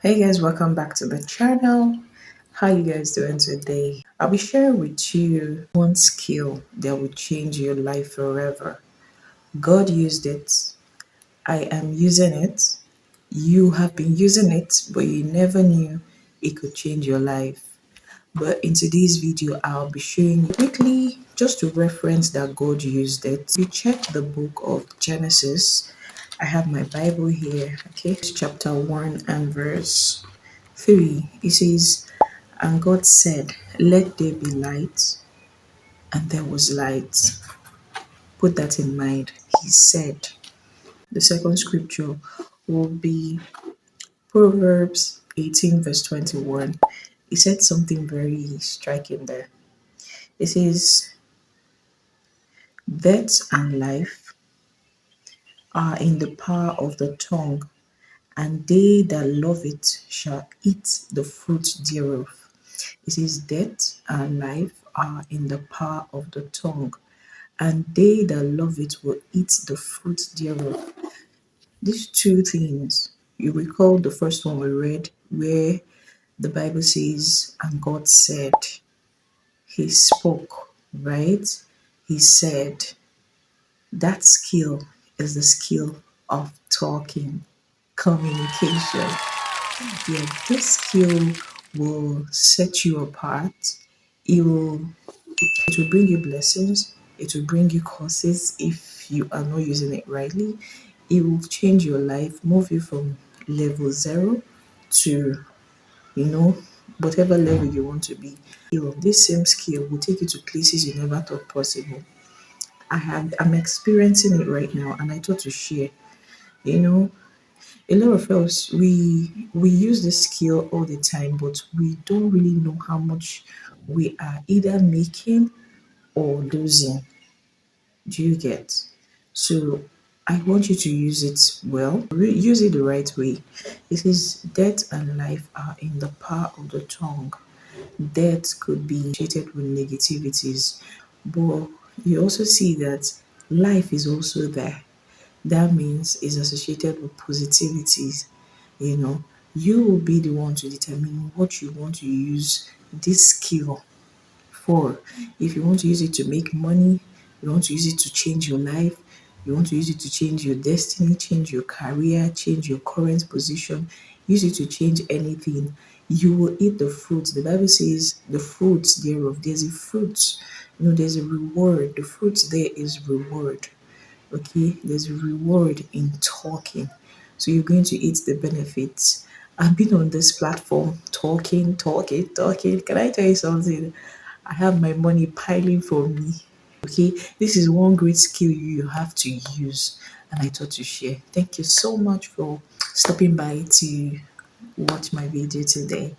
Hey guys, welcome back to the channel. How you guys doing today? I'll be sharing with you one skill that will change your life forever. God used it. I am using it. You have been using it, but you never knew it could change your life. But in today's video, I'll be showing you quickly just to reference that God used it. You check the book of Genesis. I have my Bible here, okay? It's chapter 1 and verse 3. It says, "And God said, let there be light, and there was light." Put that in mind. He said. The second scripture will be Proverbs 18, verse 21. He said something very striking there. It says, "Death and life are in the power of the tongue, and they that love it shall eat the fruit thereof." It says, "Death and life are in the power of the tongue, and they that love it will eat the fruit thereof." These two things, you recall the first one we read, where the Bible says, "And God said," He spoke, right? He said, that skill is the skill of talking, communication. Yeah, this skill will set you apart. It will it will bring you blessings. It will bring you curses if you are not using it rightly. It will change your life, move you from level zero to, you know, whatever level you want to be. This same skill will take you to places you never thought possible. I'm experiencing it right now, and I thought to share. You know, a lot of us we use this skill all the time, but we don't really know how much we are either making or losing. Do you get? So I want you to use it well. Use it the right way. It says, "Death and life are in the power of the tongue." Death could be associated with negativities, but you also see that life is also there. That means it's associated with positivities. You know, you will be the one to determine what you want to use this skill for. If you want to use it to make money, you want to use it to change your life, you want to use it to change your destiny, change your career, change your current position, use it to change anything, you will eat the fruit. The Bible says the fruits thereof. There's a fruit, there's a reward. The fruit there is reward. Okay, there's a reward in talking. So you're going to eat the benefits. I've been on this platform talking, talking, talking. Can I tell you something? I have my money piling for me. Okay, this is one great skill you have to use, and I thought to share. Thank you so much for stopping by to watch my video today.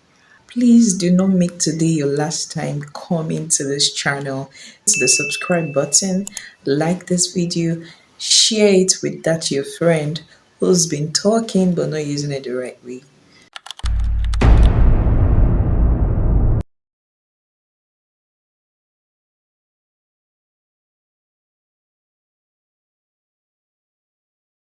Please do not make today your last time coming to this channel. Hit the subscribe button, like this video, share it with that your friend who's been talking but not using it the right way.